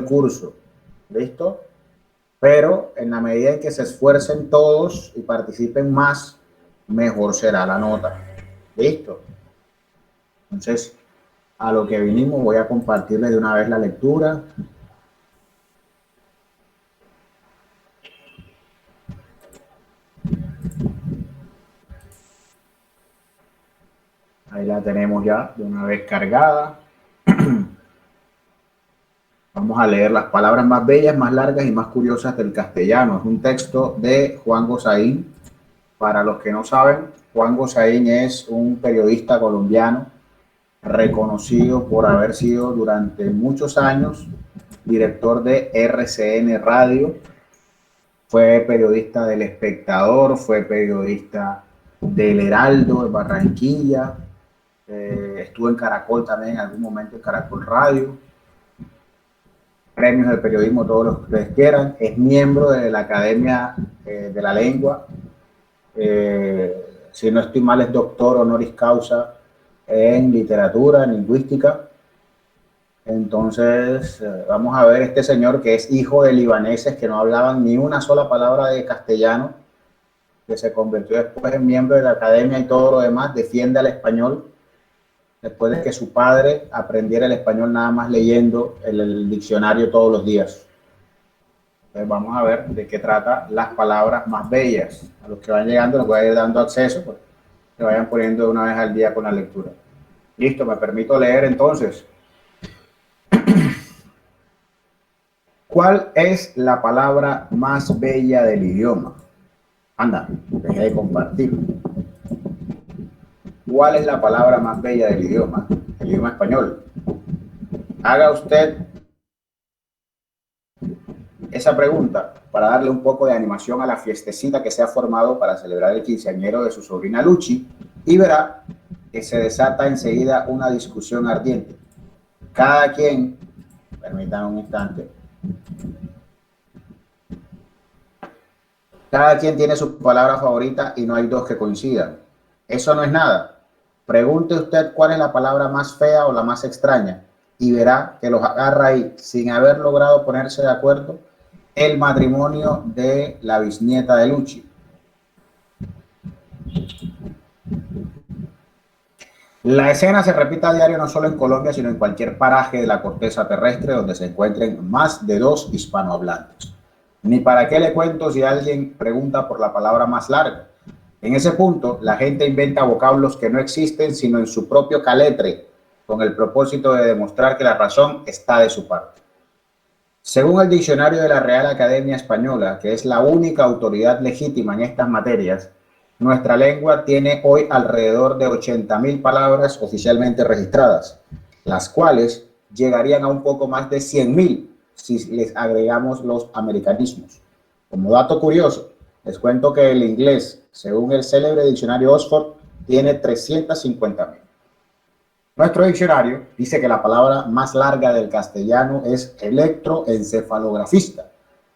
el curso. ¿Listo? Pero en la medida en que se esfuercen todos y participen más, mejor será la nota. ¿Listo? Entonces, a lo que vinimos, voy a compartirles de una vez la lectura. Ahí la tenemos ya de una vez cargada. Vamos a leer las palabras más bellas, más largas y más curiosas del castellano. Es un texto de Juan Gosaín. Para los que no saben, Juan Gosaín es un periodista colombiano reconocido por haber sido durante muchos años director de RCN Radio. Fue periodista del Espectador, fue periodista del Heraldo de Barranquilla. Estuvo en Caracol también en algún momento, en Caracol Radio. Premios de periodismo, todos los que ustedes quieran. Es miembro de la Academia de la Lengua. Si no estoy mal, es doctor honoris causa en literatura, en lingüística. Entonces, vamos a ver este señor que es hijo de libaneses que no hablaban ni una sola palabra de castellano, que se convirtió después en miembro de la academia y todo lo demás, defiende al español, después de que su padre aprendiera el español nada más leyendo el diccionario todos los días. Entonces, vamos a ver de qué trata las palabras más bellas. A los que van llegando les voy a ir dando acceso, pues, que vayan poniendo de una vez al día con la lectura. Listo, me permito leer entonces. ¿Cuál es la palabra más bella del idioma? Anda, dejé de compartir. ¿Cuál es la palabra más bella del idioma? El idioma español. Haga usted esa pregunta para darle un poco de animación a la fiestecita que se ha formado para celebrar el quinceañero de su sobrina Luchi y verá que se desata enseguida una discusión ardiente. Cada quien, permítanme un instante, cada quien tiene su palabra favorita y no hay dos que coincidan. Eso no es nada. Pregunte usted cuál es la palabra más fea o la más extraña y verá que los agarra ahí sin haber logrado ponerse de acuerdo el matrimonio de la bisnieta de Luchi. La escena se repite a diario no solo en Colombia, sino en cualquier paraje de la corteza terrestre donde se encuentren más de dos hispanohablantes. Ni para qué le cuento si alguien pregunta por la palabra más larga. En ese punto, la gente inventa vocablos que no existen sino en su propio caletre, con el propósito de demostrar que la razón está de su parte. Según el diccionario de la Real Academia Española, que es la única autoridad legítima en estas materias, nuestra lengua tiene hoy alrededor de 80.000 palabras oficialmente registradas, las cuales llegarían a un poco más de 100.000 si les agregamos los americanismos. Como dato curioso, les cuento que el inglés, según el célebre diccionario Oxford, tiene 350.000. Nuestro diccionario dice que la palabra más larga del castellano es electroencefalografista,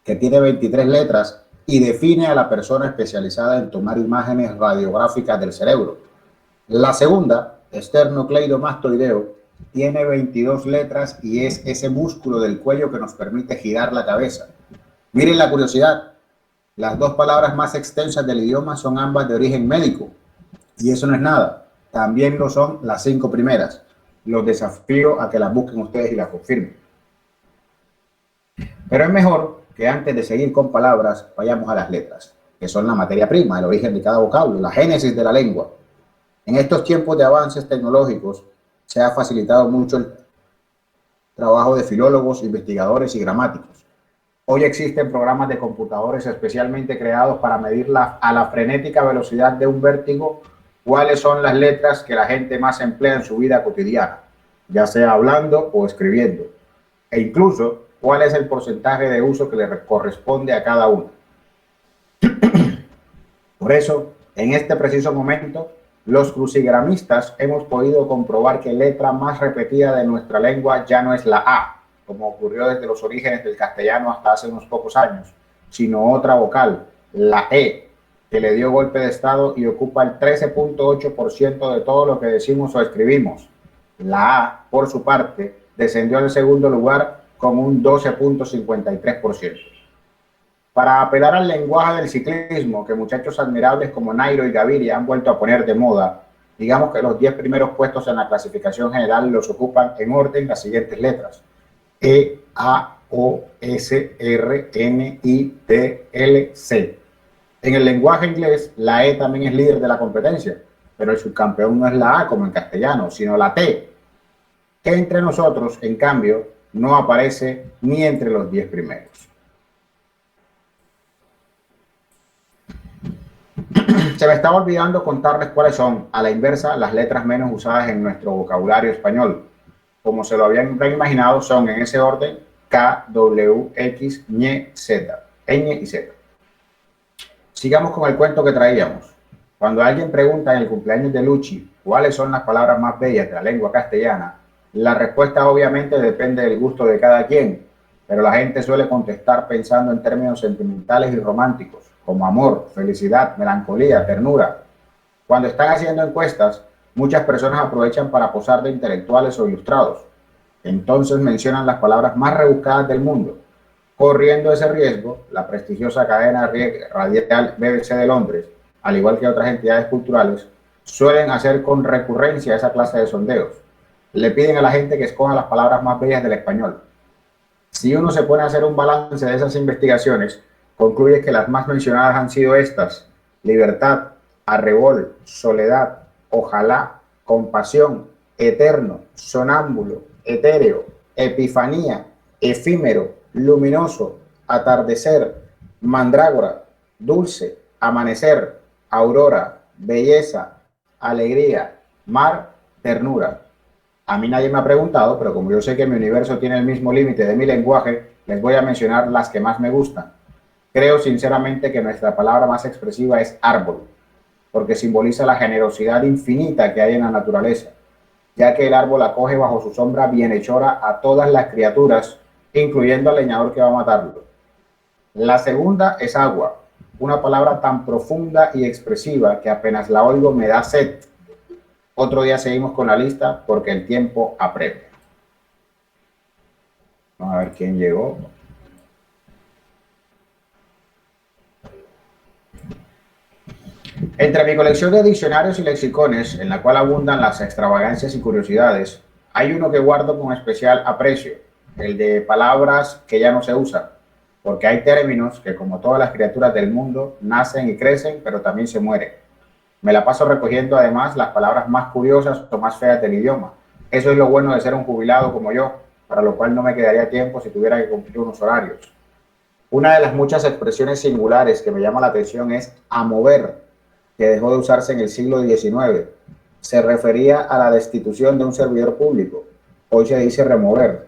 que tiene 23 letras y define a la persona especializada en tomar imágenes radiográficas del cerebro. La segunda, esternocleidomastoideo, tiene 22 letras y es ese músculo del cuello que nos permite girar la cabeza. Miren la curiosidad, las dos palabras más extensas del idioma son ambas de origen médico y eso no es nada, también lo son las 5 primeras. Los desafío a que las busquen ustedes y las confirmen. Pero es mejor que antes de seguir con palabras vayamos a las letras, que son la materia prima, el origen de cada vocablo, la génesis de la lengua. En estos tiempos de avances tecnológicos se ha facilitado mucho el trabajo de filólogos, investigadores y gramáticos. Hoy existen programas de computadores especialmente creados para medir a la frenética velocidad de un vértigo cuáles son las letras que la gente más emplea en su vida cotidiana, ya sea hablando o escribiendo, e incluso cuál es el porcentaje de uso que le corresponde a cada uno. Por eso, en este preciso momento, los crucigramistas hemos podido comprobar que la letra más repetida de nuestra lengua ya no es la A, como ocurrió desde los orígenes del castellano hasta hace unos pocos años, sino otra vocal, la E, que le dio golpe de estado y ocupa el 13.8% de todo lo que decimos o escribimos. La A, por su parte, descendió al segundo lugar con un 12.53%. Para apelar al lenguaje del ciclismo, que muchachos admirables como Nairo y Gaviria han vuelto a poner de moda, digamos que los 10 primeros puestos en la clasificación general los ocupan en orden las siguientes letras: E, A, O, S, R, N, I, T, L, C. En el lenguaje inglés, la E también es líder de la competencia, pero el subcampeón no es la A como en castellano, sino la T, que entre nosotros, en cambio, no aparece ni entre los 10 primeros. Se me estaba olvidando contarles cuáles son, a la inversa, las letras menos usadas en nuestro vocabulario español. Como se lo habían imaginado, son en ese orden K, W, X, Ñ, Z, Ñ y Z. Sigamos con el cuento que traíamos. Cuando alguien pregunta en el cumpleaños de Luchi cuáles son las palabras más bellas de la lengua castellana, la respuesta obviamente depende del gusto de cada quien, pero la gente suele contestar pensando en términos sentimentales y románticos, como amor, felicidad, melancolía, ternura. Cuando están haciendo encuestas, muchas personas aprovechan para posar de intelectuales o ilustrados. Entonces mencionan las palabras más rebuscadas del mundo. Corriendo ese riesgo, la prestigiosa cadena radial BBC de Londres, al igual que otras entidades culturales, suelen hacer con recurrencia esa clase de sondeos. Le piden a la gente que escoja las palabras más bellas del español. Si uno se pone a hacer un balance de esas investigaciones, concluye que las más mencionadas han sido estas: libertad, arrebol, soledad, ojalá, compasión, eterno, sonámbulo, etéreo, epifanía, efímero, luminoso, atardecer, mandrágora, dulce, amanecer, aurora, belleza, alegría, mar, ternura. A mí nadie me ha preguntado, pero como yo sé que mi universo tiene el mismo límite de mi lenguaje, les voy a mencionar las que más me gustan. Creo sinceramente que nuestra palabra más expresiva es árbol, porque simboliza la generosidad infinita que hay en la naturaleza, ya que el árbol acoge bajo su sombra bienhechora a todas las criaturas, incluyendo al leñador que va a matarlo. La segunda es agua, una palabra tan profunda y expresiva que apenas la oigo me da sed. Otro día seguimos con la lista porque el tiempo apremia. Vamos a ver quién llegó. Entre mi colección de diccionarios y lexicones, en la cual abundan las extravagancias y curiosidades, hay uno que guardo con especial aprecio, el de palabras que ya no se usan, porque hay términos que, como todas las criaturas del mundo, nacen y crecen, pero también se mueren. Me la paso recogiendo además las palabras más curiosas o más feas del idioma. Eso es lo bueno de ser un jubilado como yo, para lo cual no me quedaría tiempo si tuviera que cumplir unos horarios. Una de las muchas expresiones singulares que me llama la atención es a mover, que dejó de usarse en el siglo XIX. Se refería a la destitución de un servidor público. Hoy se dice remover.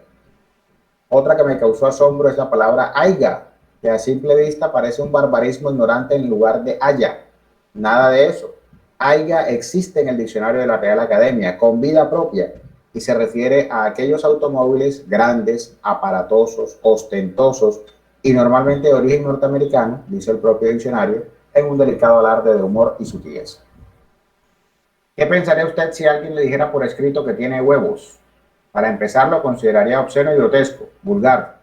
Otra que me causó asombro es la palabra aiga, que a simple vista parece un barbarismo ignorante en lugar de haya. Nada de eso. Aiga existe en el diccionario de la Real Academia, con vida propia, y se refiere a aquellos automóviles grandes, aparatosos, ostentosos y normalmente de origen norteamericano, dice el propio diccionario, en un delicado alarde de humor y sutileza. ¿Qué pensaría usted si alguien le dijera por escrito que tiene huevos? Para empezar, lo consideraría obsceno y grotesco, vulgar,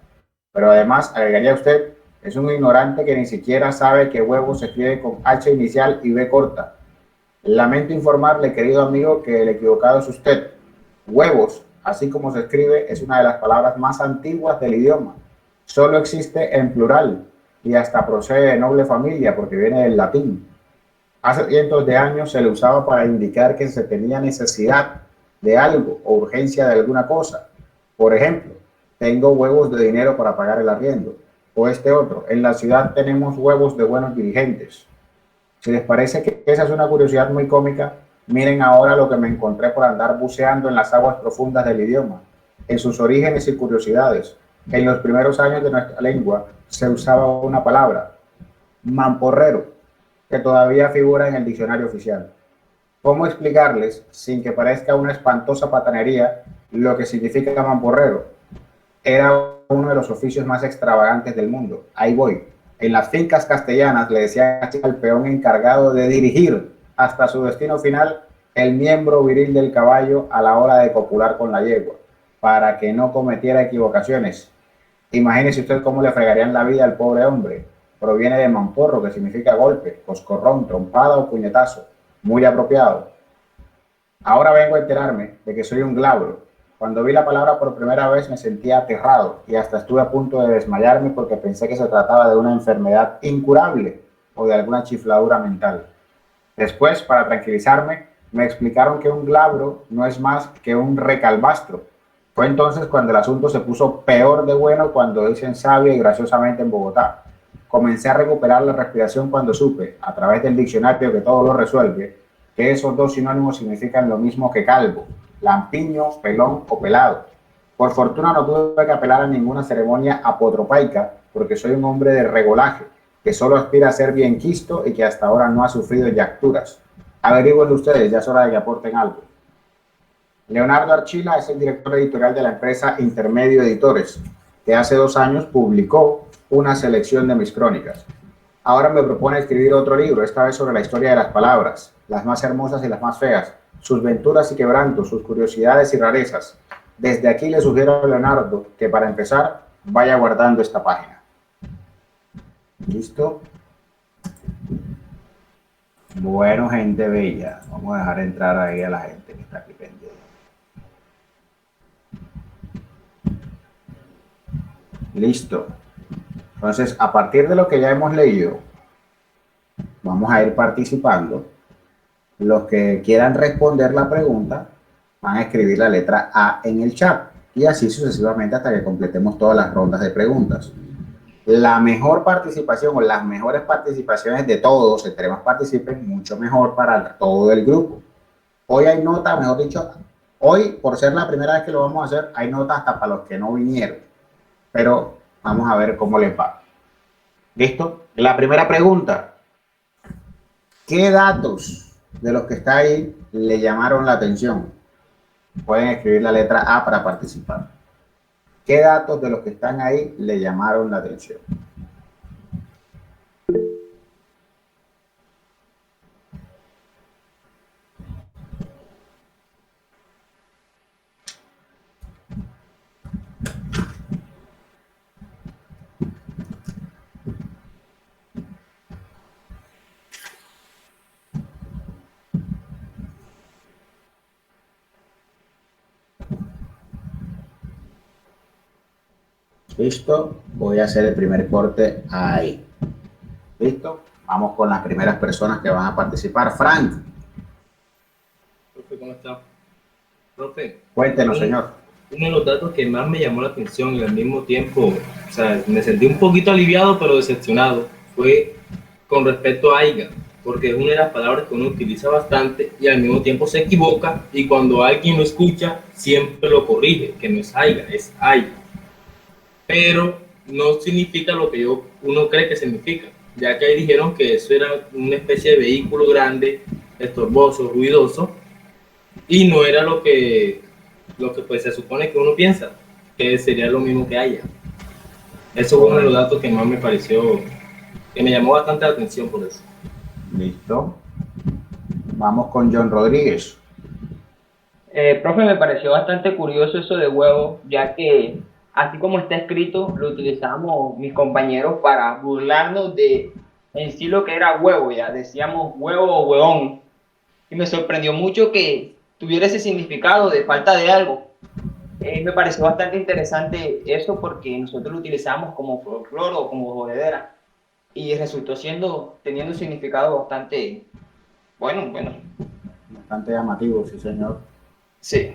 pero además agregaría usted: es un ignorante que ni siquiera sabe que huevos se escribe con H inicial y B corta. Lamento informarle, querido amigo, que el equivocado es usted. Huevos, así como se escribe, es una de las palabras más antiguas del idioma. Solo existe en plural y hasta procede de noble familia porque viene del latín. Hace cientos de años se le usaba para indicar que se tenía necesidad de algo o urgencia de alguna cosa. Por ejemplo, tengo huevos de dinero para pagar el arriendo. O este otro: en la ciudad tenemos huevos de buenos dirigentes. Si les parece que esa es una curiosidad muy cómica, miren ahora lo que me encontré por andar buceando en las aguas profundas del idioma, en sus orígenes y curiosidades. En los primeros años de nuestra lengua se usaba una palabra, mamporrero, que todavía figura en el diccionario oficial. ¿Cómo explicarles, sin que parezca una espantosa patanería, lo que significa mamporrero? Era uno de los oficios más extravagantes del mundo. Ahí voy. En las fincas castellanas le decían al peón encargado de dirigir hasta su destino final el miembro viril del caballo a la hora de copular con la yegua, para que no cometiera equivocaciones. Imagínese usted cómo le fregarían la vida al pobre hombre. Proviene de mamporro, que significa golpe, coscorrón, trompada o puñetazo. Muy apropiado. Ahora vengo a enterarme de que soy un glabro. Cuando vi la palabra por primera vez me sentía aterrado y hasta estuve a punto de desmayarme porque pensé que se trataba de una enfermedad incurable o de alguna chifladura mental. Después, para tranquilizarme, me explicaron que un glabro no es más que un recalbastro. Fue entonces cuando el asunto se puso peor de bueno, cuando dicen sabia y graciosamente en Bogotá. Comencé a recuperar la respiración cuando supe, a través del diccionario que todo lo resuelve, que esos dos sinónimos significan lo mismo que calvo, lampiño, pelón o pelado. Por fortuna no tuve que apelar a ninguna ceremonia apotropaica, porque soy un hombre de regolaje, que solo aspira a ser bien quisto y que hasta ahora no ha sufrido yacturas. Averigüen ustedes, ya es hora de que aporten algo. Leonardo Archila es el director editorial de la empresa Intermedio Editores, que hace 2 años publicó una selección de mis crónicas. Ahora me propone escribir otro libro, esta vez sobre la historia de las palabras, las más hermosas y las más feas, sus venturas y quebrantos, sus curiosidades y rarezas. Desde aquí le sugiero a Leonardo que para empezar vaya guardando esta página. ¿Listo? Bueno, gente bella, vamos a dejar entrar ahí a la gente que está aquí pendiente. Listo. Entonces, a partir de lo que ya hemos leído, vamos a ir participando. Los que quieran responder la pregunta van a escribir la letra A en el chat y así sucesivamente hasta que completemos todas las rondas de preguntas. La mejor participación o las mejores participaciones de todos, entre más participen, mucho mejor para todo el grupo. Hoy hay nota, mejor dicho, hoy por ser la primera vez que lo vamos a hacer, hay nota hasta para los que no vinieron, pero vamos a ver cómo les va. ¿Listo? La primera pregunta, ¿qué datos de los que está ahí le llamaron la atención? Pueden escribir la letra A para participar. ¿Qué datos de los que están ahí le llamaron la atención? ¿Listo? Voy a hacer el primer corte ahí. ¿Listo? Vamos con las primeras personas que van a participar. Frank. Profe, ¿cómo está? Profe, Cuéntenos, señor. uno de los datos que más me llamó la atención y al mismo tiempo, o sea, me sentí un poquito aliviado pero decepcionado, fue con respecto a AIGA, porque es una de las palabras que uno utiliza bastante y al mismo tiempo se equivoca y cuando alguien lo escucha siempre lo corrige, que no es AIGA, es AIGA. Pero no significa lo que uno cree que significa, ya que ahí dijeron que eso era una especie de vehículo grande, estorboso, ruidoso, y no era lo que pues se supone que uno piensa, que sería lo mismo que haya. Eso fue uno de los datos que más me pareció, que me llamó bastante la atención por eso. Listo. Vamos con John Rodríguez. Profe, me pareció bastante curioso eso de huevo, ya que así como está escrito, lo utilizamos mis compañeros para burlarnos de en sí lo que era huevo, ya decíamos huevo o huevón. Y me sorprendió mucho que tuviera ese significado de falta de algo. Me pareció bastante interesante eso porque nosotros lo utilizamos como folclore o como jodedera y resultó teniendo un significado bastante bueno. Bastante llamativo, sí, señor. Sí.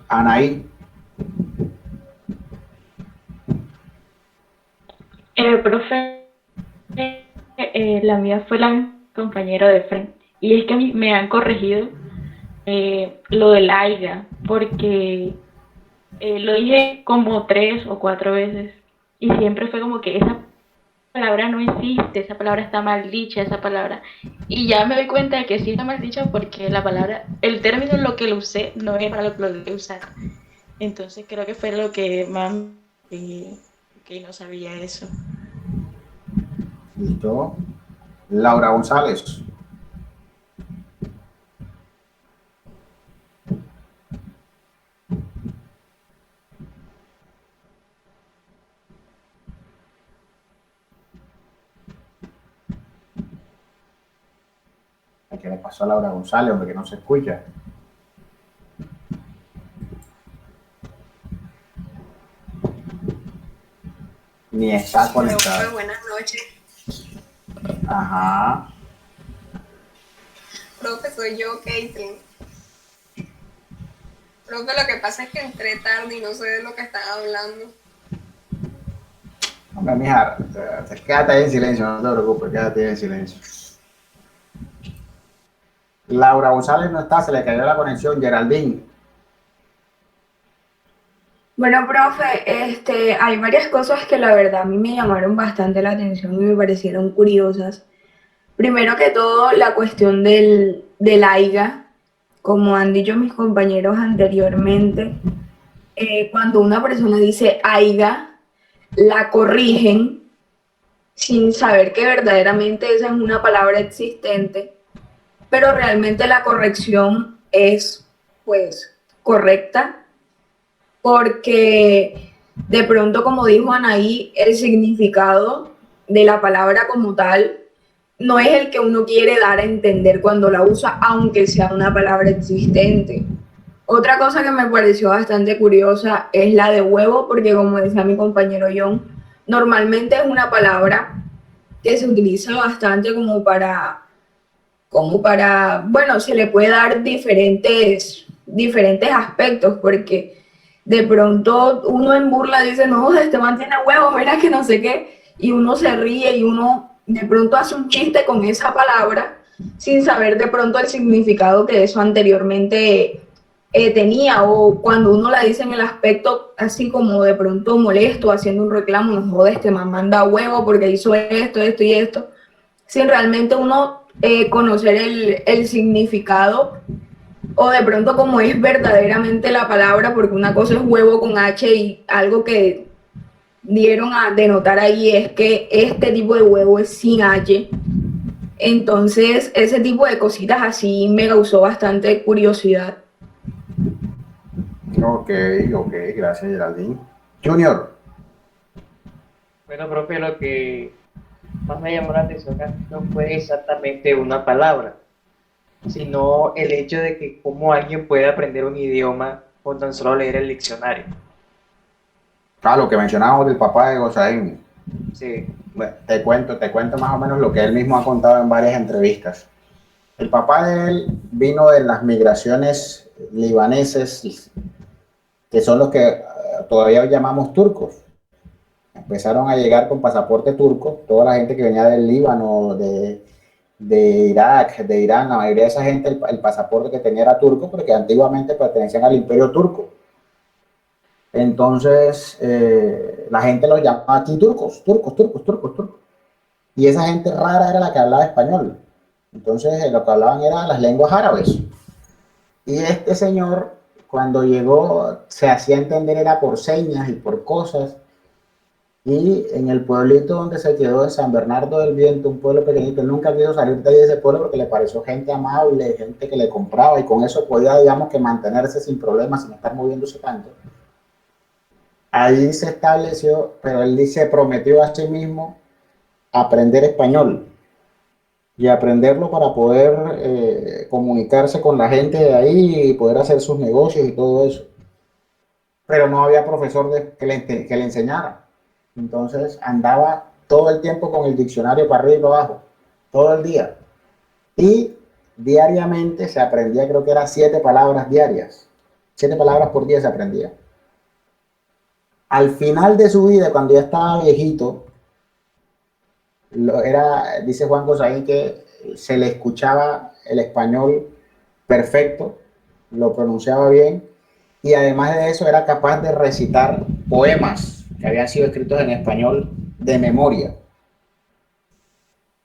Anaí. Profe, la mía fue la compañera de frente. Y es que a mí me han corregido lo del AIGA, porque lo dije como 3 o 4 veces y siempre fue como que esa palabra no existe, esa palabra está mal dicha, esa palabra. Y ya me doy cuenta de que sí está mal dicha porque la palabra, el término en lo que lo usé no es para lo que lo debí usar. Entonces creo que fue lo que más que no sabía eso. Listo. Laura González. ¿Qué le pasó a Laura González, hombre, que no se escucha? Ni está conectada. Profe, buenas noches. Ajá. Profe, soy yo, Caitlin. Profe, lo que pasa es que entré tarde y no sé de lo que están hablando. Hombre, mija, quédate ahí en silencio, no te preocupes, quédate ahí en silencio. Laura González no está, se le cayó la conexión. Geraldine. Bueno, profe, hay varias cosas que la verdad a mí me llamaron bastante la atención y me parecieron curiosas. Primero que todo, la cuestión del AIGA, como han dicho mis compañeros anteriormente, cuando una persona dice AIGA, la corrigen sin saber que verdaderamente esa es una palabra existente, pero realmente la corrección es, pues, correcta, porque de pronto, como dijo Anaí, el significado de la palabra como tal no es el que uno quiere dar a entender cuando la usa, aunque sea una palabra existente. Otra cosa que me pareció bastante curiosa es la de huevo, porque como decía mi compañero John, normalmente es una palabra que se utiliza bastante bueno, se le puede dar diferentes aspectos, porque de pronto uno en burla dice, no, este man tiene huevos, verás que no sé qué, y uno se ríe y uno de pronto hace un chiste con esa palabra sin saber de pronto el significado que eso anteriormente tenía, o cuando uno la dice en el aspecto así como de pronto molesto, haciendo un reclamo, no joder, este man manda huevo porque hizo esto, esto y esto, sin realmente uno conocer el significado o de pronto como es verdaderamente la palabra, porque una cosa es huevo con H y algo que dieron a denotar ahí es que este tipo de huevo es sin H. Entonces, ese tipo de cositas así me causó bastante curiosidad. Ok, gracias, Geraldine. Junior. Bueno, profe, lo que más me llamó la atención no fue exactamente una palabra, sino el hecho de que cómo alguien puede aprender un idioma con tan solo leer el diccionario. Lo que mencionábamos del papá de Gozaín. Sí, Bueno, te cuento más o menos lo que él mismo ha contado en varias entrevistas. El papá de él vino de las migraciones libaneses, que son los que todavía hoy llamamos turcos. Empezaron a llegar con pasaporte turco, toda la gente que venía del Líbano, de Irak, de Irán, la mayoría de esa gente el pasaporte que tenía era turco porque antiguamente pertenecían al imperio turco. Entonces la gente los llamaba aquí turcos. Y esa gente rara era la que hablaba español. Entonces lo que hablaban eran las lenguas árabes. Y este señor, cuando llegó, se hacía entender era por señas y por cosas. Y en el pueblito donde se quedó de San Bernardo del Viento, un pueblo pequeñito, él nunca quiso salir de ahí de ese pueblo porque le pareció gente amable, gente que le compraba y con eso podía, digamos, que mantenerse sin problemas, sin estar moviéndose tanto. Ahí se estableció, pero él se prometió a sí mismo aprender español y aprenderlo para poder comunicarse con la gente de ahí y poder hacer sus negocios y todo eso. Pero no había profesor que le enseñara. Entonces andaba todo el tiempo con el diccionario para arriba y para abajo, todo el día. Y diariamente se aprendía, creo que eran 7 palabras diarias. 7 palabras por día se aprendía. Al final de su vida, cuando ya estaba viejito, dice Juan Gosaín que se le escuchaba el español perfecto, lo pronunciaba bien, y además de eso era capaz de recitar poemas que habían sido escritos en español de memoria.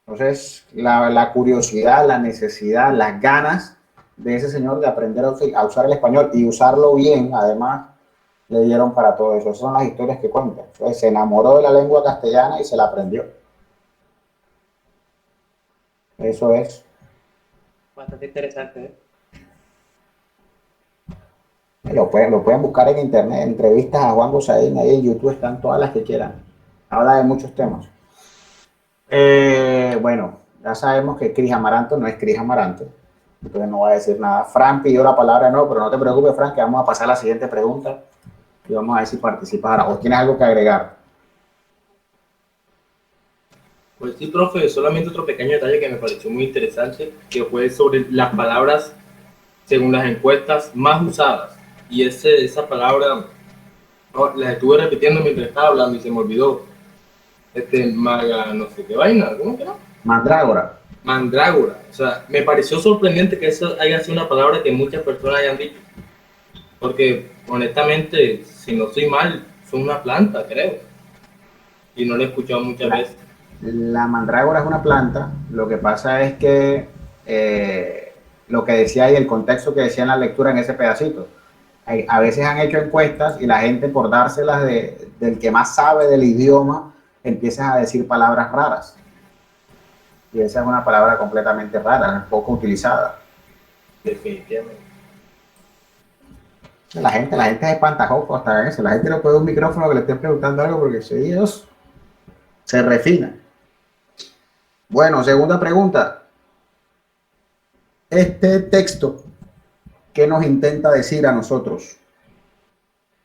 Entonces, la curiosidad, la necesidad, las ganas de ese señor de aprender a usar el español y usarlo bien, además, le dieron para todo eso. Esas son las historias que cuentan. Entonces, se enamoró de la lengua castellana y se la aprendió. Eso es. bastante interesante, ¿eh? Lo pueden buscar en internet, entrevistas a Juan Gosaín, ahí en YouTube están todas las que quieran. Habla de muchos temas. Bueno, Ya sabemos que Cris Amaranto no es Cris Amaranto, entonces no va a decir nada. Fran pidió la palabra, no, pero no te preocupes, Fran, que vamos a pasar a la siguiente pregunta y vamos a ver si participas ahora. ¿O tienes algo que agregar? Pues sí, profe, solamente otro pequeño detalle que me pareció muy interesante, que fue sobre las palabras, según las encuestas, más usadas. Y esa palabra, no, la estuve repitiendo mientras estaba hablando y se me olvidó. Maga, no sé qué vaina, ¿cómo que era? Mandrágora. Mandrágora. O sea, me pareció sorprendente que eso haya sido una palabra que muchas personas hayan dicho. Porque, honestamente, si no estoy mal, son una planta, creo. Y no lo he escuchado muchas veces. La mandrágora es una planta, lo que pasa es que lo que decía ahí, el contexto que decía en la lectura en ese pedacito, a veces han hecho encuestas y la gente por dárselas del que más sabe del idioma, empiezan a decir palabras raras. Y esa es una palabra completamente rara, es poco utilizada. Definitivamente. La gente es espantajoco hasta eso. La gente no puede un micrófono que le estén preguntando algo porque ellos se refina. Bueno, segunda pregunta. Este texto, ¿qué nos intenta decir a nosotros?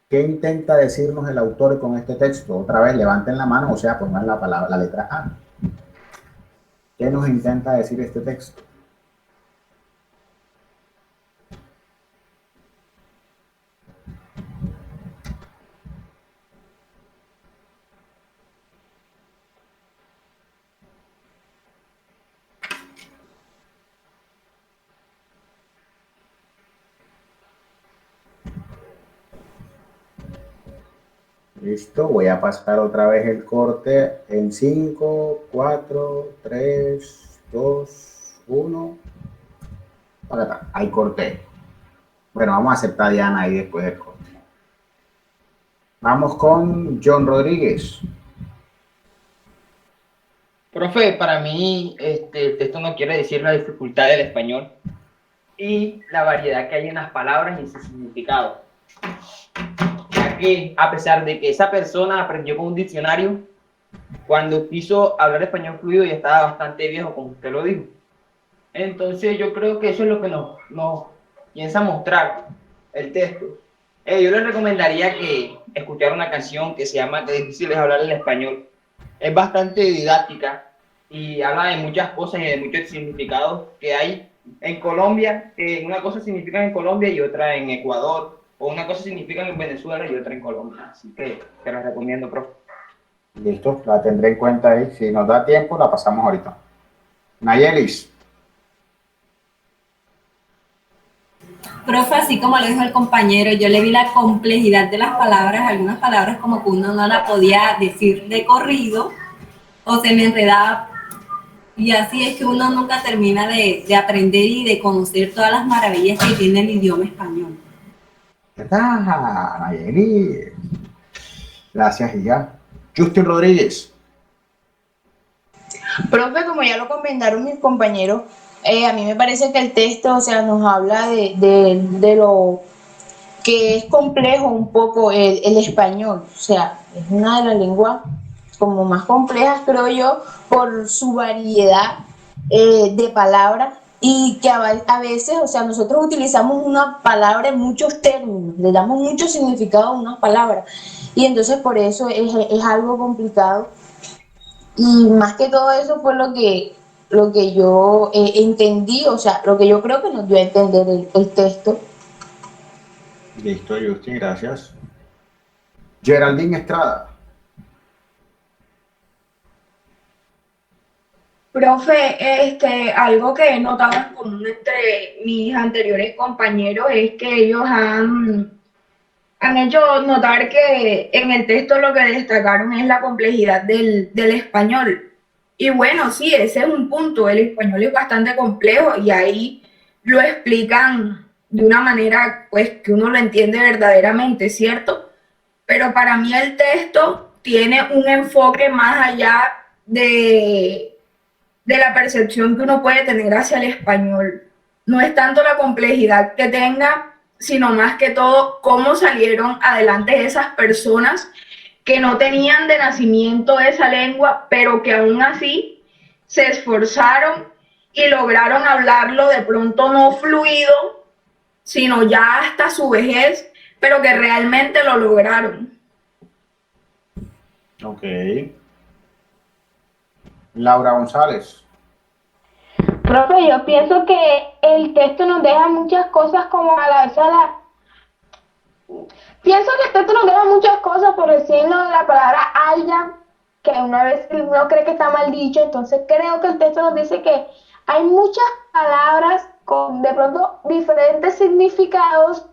¿Qué intenta decirnos el autor con este texto? Otra vez, levanten la mano, o sea, pongan la letra A. ¿Qué nos intenta decir este texto? Listo, voy a pasar otra vez el corte en 5, 4, 3, 2, 1. Ahí corté. Bueno, vamos a aceptar a Diana ahí después del corte. Vamos con John Rodríguez. Profe, para mí el texto no quiere decir la dificultad del español y la variedad que hay en las palabras y su significado. Ya que a pesar de que esa persona aprendió con un diccionario, cuando quiso hablar español fluido ya estaba bastante viejo, como usted lo dijo. Entonces yo creo que eso es lo que nos piensa mostrar el texto. Yo les recomendaría que escuchara una canción que se llama Qué difícil es hablar el español. Es bastante didáctica y habla de muchas cosas y de muchos significados que hay en Colombia, que una cosa significa en Colombia y otra en Ecuador, o una cosa significa en Venezuela y otra en Colombia. Así que te la recomiendo, profe. Listo, la tendré en cuenta ahí. Si nos da tiempo, la pasamos ahorita. Nayelis. Profe, así como lo dijo el compañero, yo le vi la complejidad de las palabras, algunas palabras como que uno no la podía decir de corrido o se me enredaba, y así es que uno nunca termina de aprender y de conocer todas las maravillas que tiene el idioma español. ¿Qué tal, Nayelis? Gracias, hija. Justin Rodríguez. Profe, como ya lo comentaron mis compañeros, a mí me parece que el texto, o sea, nos habla de lo que es complejo un poco el español, o sea, es una de las lenguas como más complejas, creo yo, por su variedad de palabras y que a veces, o sea, nosotros utilizamos una palabra en muchos términos, le damos mucho significado a una palabra y entonces por eso es algo complicado. Y más que todo eso fue lo que yo entendí, o sea, lo que yo creo que nos dio a entender el texto. Listo, Justin, gracias. Geraldine Estrada. Profe, algo que he notado en común entre mis anteriores compañeros es que ellos han hecho notar que en el texto lo que destacaron es la complejidad del español. Y bueno, sí, ese es un punto. El español es bastante complejo y ahí lo explican de una manera pues que uno lo entiende verdaderamente, ¿cierto? Pero para mí el texto tiene un enfoque más allá de la percepción que uno puede tener hacia el español. No es tanto la complejidad que tenga, sino más que todo cómo salieron adelante esas personas que no tenían de nacimiento esa lengua, pero que aún así se esforzaron y lograron hablarlo de pronto no fluido, sino ya hasta su vejez, pero que realmente lo lograron. Ok. Laura González. Profe, yo pienso que el texto nos deja muchas cosas como a la vez a la... Pienso que el texto nos deja muchas cosas, por decirlo, la palabra haya, que una vez uno cree que está mal dicho, entonces creo que el texto nos dice que hay muchas palabras con de pronto diferentes significados,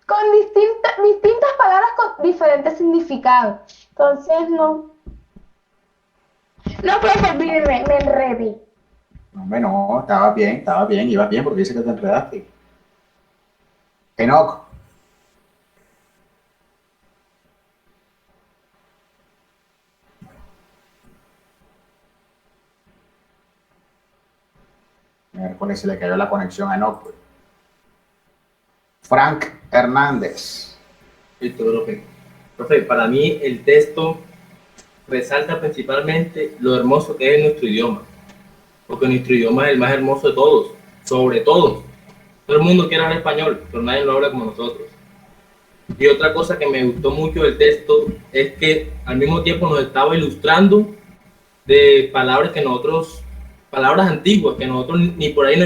con distintas palabras con diferentes significados. Entonces, no. No, profe, me enredé. No, hombre, no, estaba bien, ibas bien porque dice que te enredaste. Enoch. Miércoles se le cayó la conexión a Enoch. Pues. Frank Hernández. Listo, profe. Profe, para mí el texto resalta principalmente lo hermoso que es nuestro idioma, porque nuestro idioma es el más hermoso de todos, sobre todo. Todo el mundo quiere hablar español, pero nadie lo habla como nosotros. Y otra cosa que me gustó mucho del texto es que al mismo tiempo nos estaba ilustrando de palabras que nosotros, palabras antiguas que nosotros ni por ahí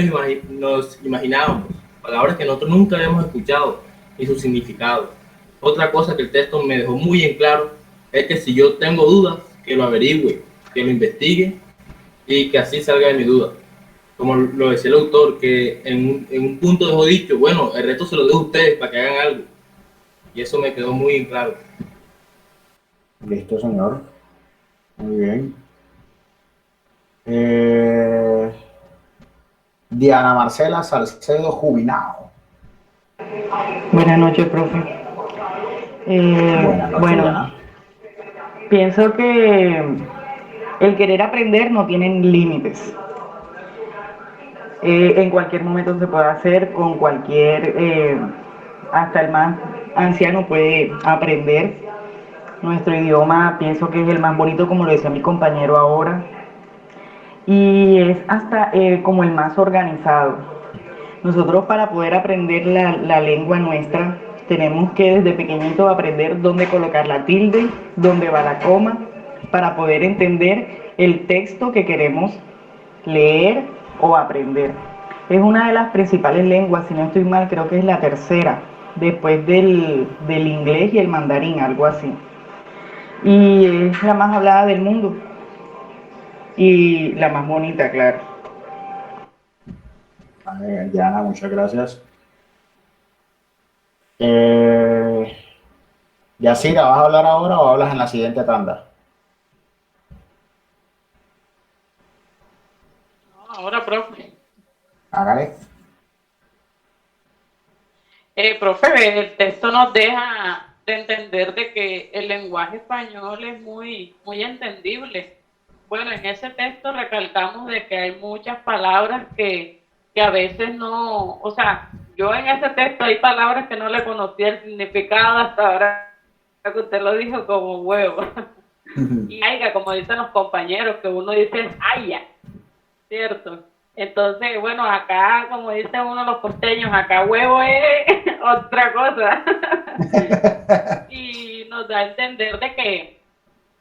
nos imaginábamos, palabras que nosotros nunca habíamos escuchado y su significado. Otra cosa que el texto me dejó muy en claro es que si yo tengo dudas, que lo averigüe, que lo investigue y que así salga de mi duda. Como lo decía el autor, que en un punto dejó dicho, bueno, el resto se lo dejo a ustedes para que hagan algo. Y eso me quedó muy en claro. Listo, señor. Muy bien. Diana Marcela Salcedo Jubinao. Buenas noches, profe. Buenas noches, Bueno, Diana. pienso que el querer aprender no tiene límites. En cualquier momento se puede hacer, con cualquier, hasta el más anciano puede aprender. Nuestro idioma pienso que es el más bonito, como lo decía mi compañero ahora, y es hasta como el más organizado. Nosotros para poder aprender la lengua nuestra tenemos que desde pequeñito aprender dónde colocar la tilde, dónde va la coma, para poder entender el texto que queremos leer o aprender. Es una de las principales lenguas, si no estoy mal, creo que es la tercera, después del inglés y el mandarín, algo así. Y es la más hablada del mundo y la más bonita, claro. Diana, muchas gracias. Yacira, ¿vas a hablar ahora o hablas en la siguiente tanda? Ahora, profe. Hágale. Profe, el texto nos deja de entender de que el lenguaje español es muy entendible. Bueno, en ese texto recalcamos de que hay muchas palabras que a veces no, o sea, yo en ese texto hay palabras que no le conocía el significado hasta ahora que usted lo dijo como huevo. Y aiga, como dicen los compañeros, que uno dice haya, ¿cierto? Entonces, bueno, acá, como dice uno los costeños, acá huevo es otra cosa. Y nos da a entender de que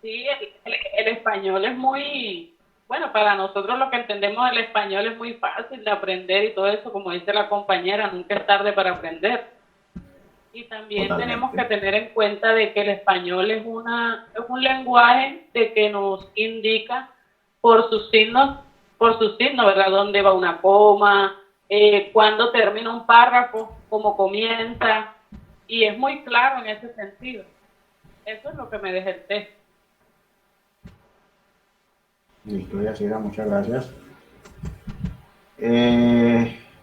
sí, el español es muy, bueno, para nosotros lo que entendemos del español es muy fácil de aprender y todo eso, como dice la compañera, nunca es tarde para aprender. Y también tenemos que tener en cuenta de que el español es un lenguaje de que nos indica por sus signos, ¿verdad? Dónde va una coma, cuándo termina un párrafo, cómo comienza, y es muy claro en ese sentido. Eso es lo que me deja el texto. Listo, Yacira, muchas gracias.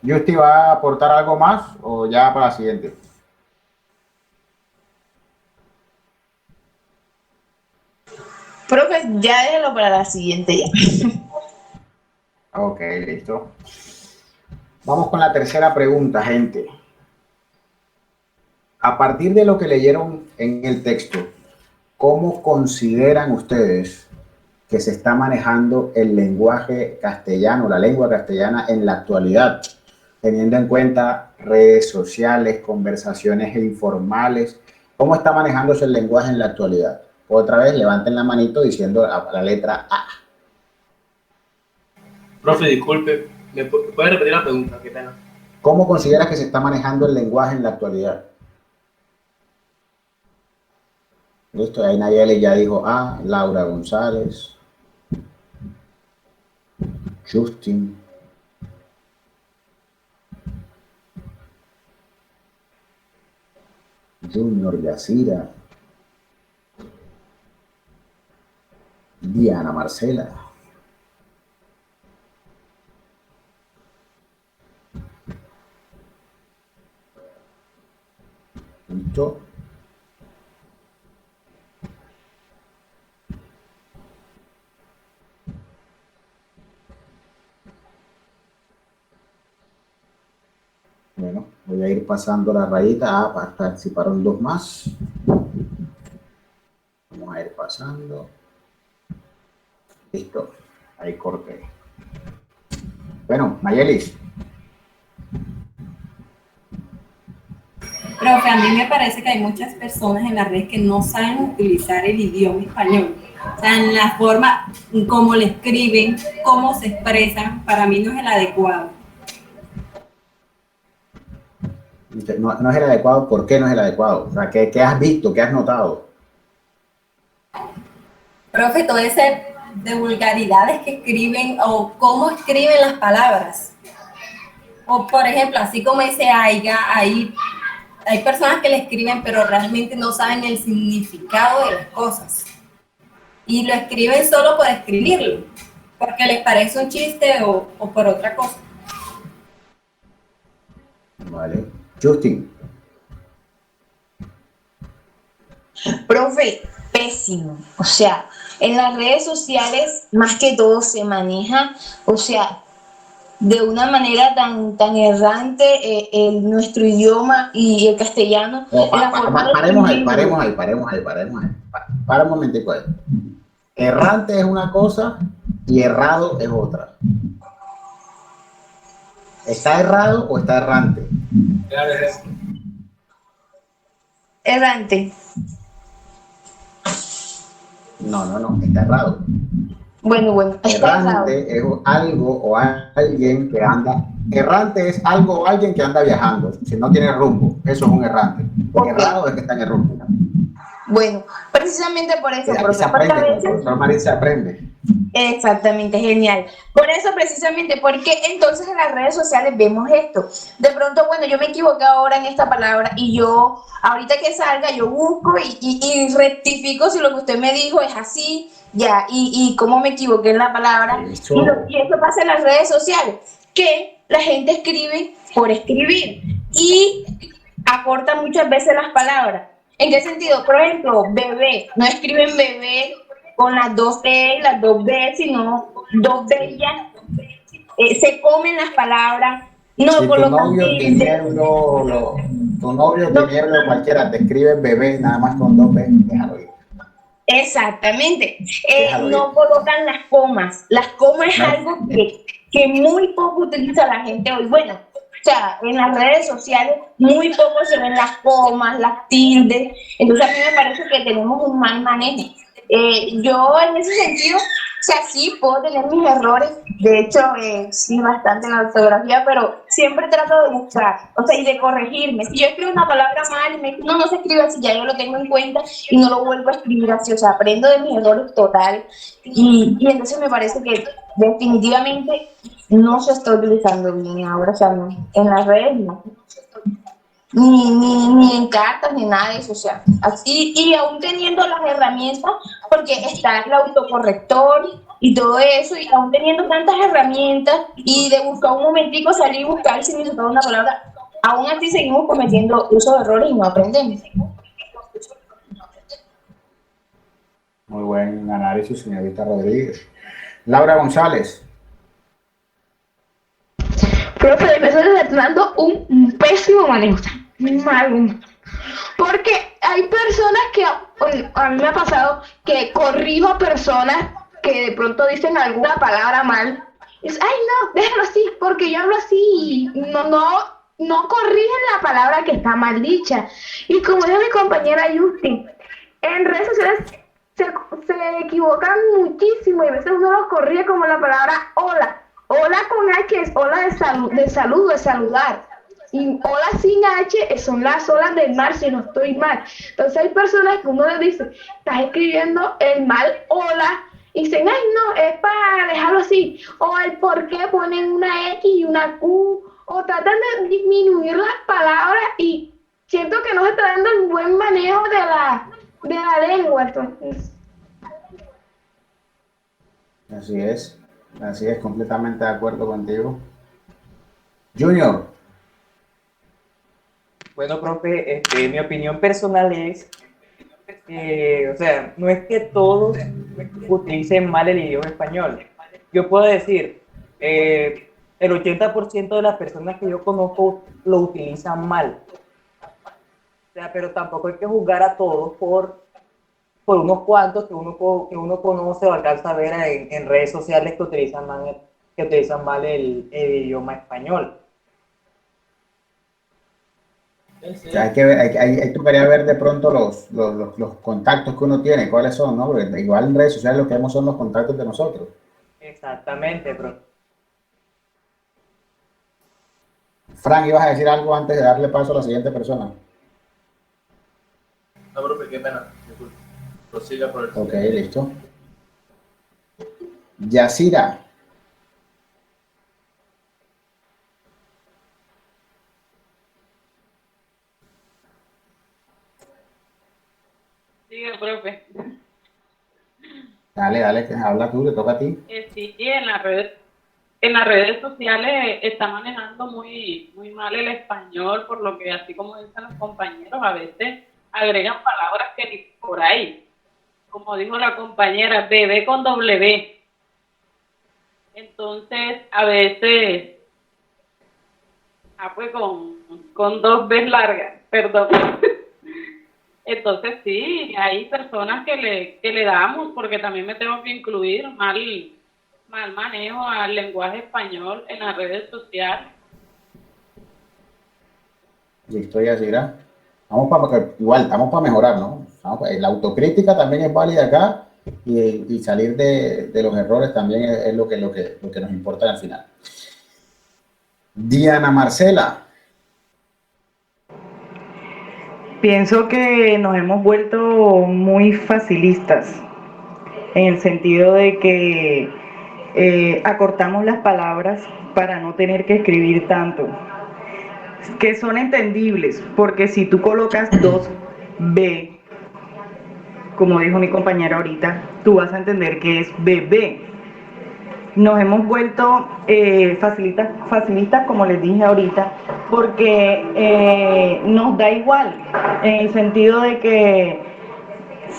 ¿Justi va a aportar algo más o ya para la siguiente? Profe, ya déjelo para la siguiente ya. Ok, listo. Vamos con la tercera pregunta, gente. A partir de lo que leyeron en el texto, ¿cómo consideran ustedes que se está manejando el lenguaje castellano, la lengua castellana en la actualidad, teniendo en cuenta redes sociales, conversaciones informales? ¿Cómo está manejándose el lenguaje en la actualidad? Otra vez, levanten la manito diciendo la letra A. Profe, disculpe, ¿me puede repetir la pregunta? Qué pena. ¿Cómo consideras que se está manejando el lenguaje en la actualidad? Listo, ahí Nayeli ya dijo A, Laura González, Justin, Junior Yacira, Diana Marcela, ¿listo? Bueno, voy a ir pasando la rayita. Participaron 2 más. Vamos a ir pasando. Listo. Ahí corté. Bueno, Mayelis. Profe, a mí me parece que hay muchas personas en las redes que no saben utilizar el idioma español. O sea, en la forma como le escriben, cómo se expresan, para mí no es el adecuado. No es el adecuado. ¿Por qué no es el adecuado? O sea, ¿qué has visto? ¿Qué has notado? Profe, todo ese de vulgaridades que escriben o cómo escriben las palabras. O, por ejemplo, así como dice Aiga, hay personas que le escriben, pero realmente no saben el significado de las cosas. Y lo escriben solo por escribirlo, porque les parece un chiste o por otra cosa. Vale. Justin. Profe, pésimo. O sea, en las redes sociales más que todo se maneja, o sea, de una manera tan errante nuestro idioma y el castellano. Paremos ahí. Para un momentico ahí. Errante es una cosa y errado es otra. ¿Está errado o está errante? Errante. No, está errado. Bueno, está errado. Errante es algo o alguien que anda. Errante es algo o alguien que anda viajando, si no tiene rumbo. Eso es un errante. Okay. Errado es que está en el rumbo. Bueno, precisamente por eso, se aprende, se aprende. Exactamente, genial. Por eso, precisamente, porque entonces en las redes sociales vemos esto. De pronto, bueno, yo me equivoqué ahora en esta palabra y yo, ahorita que salga, yo busco y rectifico si lo que usted me dijo es así, ya, y cómo me equivoqué en la palabra. Y eso pasa en las redes sociales, que la gente escribe por escribir y acorta muchas veces las palabras. ¿En qué sentido? Por ejemplo, bebé, no escriben bebé con las 2 E y las 2 B, sino 2 B ya. Se comen las palabras, no si colocan tu novio Tinieblo cualquiera te escribe bebé nada más con 2 B, déjalo ir. Exactamente. No colocan las comas. Las comas es algo que muy poco utiliza la gente hoy. Bueno, o sea, en las redes sociales muy poco se ven las comas, las tildes. Entonces a mí me parece que tenemos un mal manejo. Yo en ese sentido, o sea, sí puedo tener mis errores. De hecho, sí, bastante en la ortografía, pero siempre trato de buscar, o sea, y de corregirme. Si yo escribo una palabra mal y me dicen, no se escribe así, ya yo lo tengo en cuenta y no lo vuelvo a escribir así. O sea, aprendo de mis errores total. Y entonces me parece que definitivamente no se está utilizando bien ahora, o sea, no, en las redes no. Ni en cartas, ni nada de eso, o sea, así, y aún teniendo las herramientas, porque está el autocorrector y todo eso, y aún teniendo tantas herramientas, y de buscar un momentico, salir y buscar el significado de una palabra, aún así seguimos cometiendo esos errores y no aprendemos. Muy buen análisis, señorita Rodríguez. Laura González. Profe, me estoy detonando un pésimo manejo, muy malo. Porque hay personas que, a mí me ha pasado que corrijo a personas que de pronto dicen alguna palabra mal. Es, ay, no, déjalo así, porque yo hablo así y no corrigen la palabra que está mal dicha. Y como dijo mi compañera Justin, en redes sociales se equivocan muchísimo y a veces uno los corrige como la palabra hola. Hola con H es hola de saludo, de saludar. Y hola sin H son las olas del mar, si no estoy mal. Entonces hay personas que uno les dice, estás escribiendo el mal hola, y dicen, ay no, es para dejarlo así. O el por qué ponen una X y una Q, o tratan de disminuir las palabras y siento que no se está dando el buen manejo de la lengua. Entonces, así es, completamente de acuerdo contigo. Junior. Bueno, profe, mi opinión personal es, o sea, no es que todos utilicen mal el idioma español. Yo puedo decir, el 80% de las personas que yo conozco lo utilizan mal. O sea, pero tampoco hay que juzgar a todos por unos cuantos que uno conoce o alcanza a ver en redes sociales que utilizan mal el idioma español. O sea, hay que ver, hay que ver de pronto los contactos que uno tiene, cuáles son, ¿no? Porque igual en redes sociales lo que vemos son los contactos de nosotros. Exactamente, profe. Frank, ¿ibas a decir algo antes de darle paso a la siguiente persona? No, profe, qué pena. Disculpe. Prosiga por el Ok, listo. Yacira. Sigue, profe. Dale, habla tú, te toca a ti. Sí, en las redes sociales está manejando muy mal el español, por lo que, así como dicen los compañeros, a veces agregan palabras que ni por ahí. Como dijo la compañera, bebé con W. Entonces, a veces, pues con dos B largas, perdón. Entonces sí, hay personas que le damos, porque también me tengo que incluir mal manejo al lenguaje español en las redes sociales. Listo, Yacira. Estamos para mejorar, ¿no? La autocrítica también es válida acá y salir de los errores también es lo que nos importa al final. Diana Marcela. Pienso que nos hemos vuelto muy facilistas, en el sentido de que acortamos las palabras para no tener que escribir tanto, que son entendibles, porque si tú colocas 2B, como dijo mi compañera ahorita, tú vas a entender que es bebé. Nos hemos vuelto facilistas, como les dije ahorita, porque nos da igual, en el sentido de que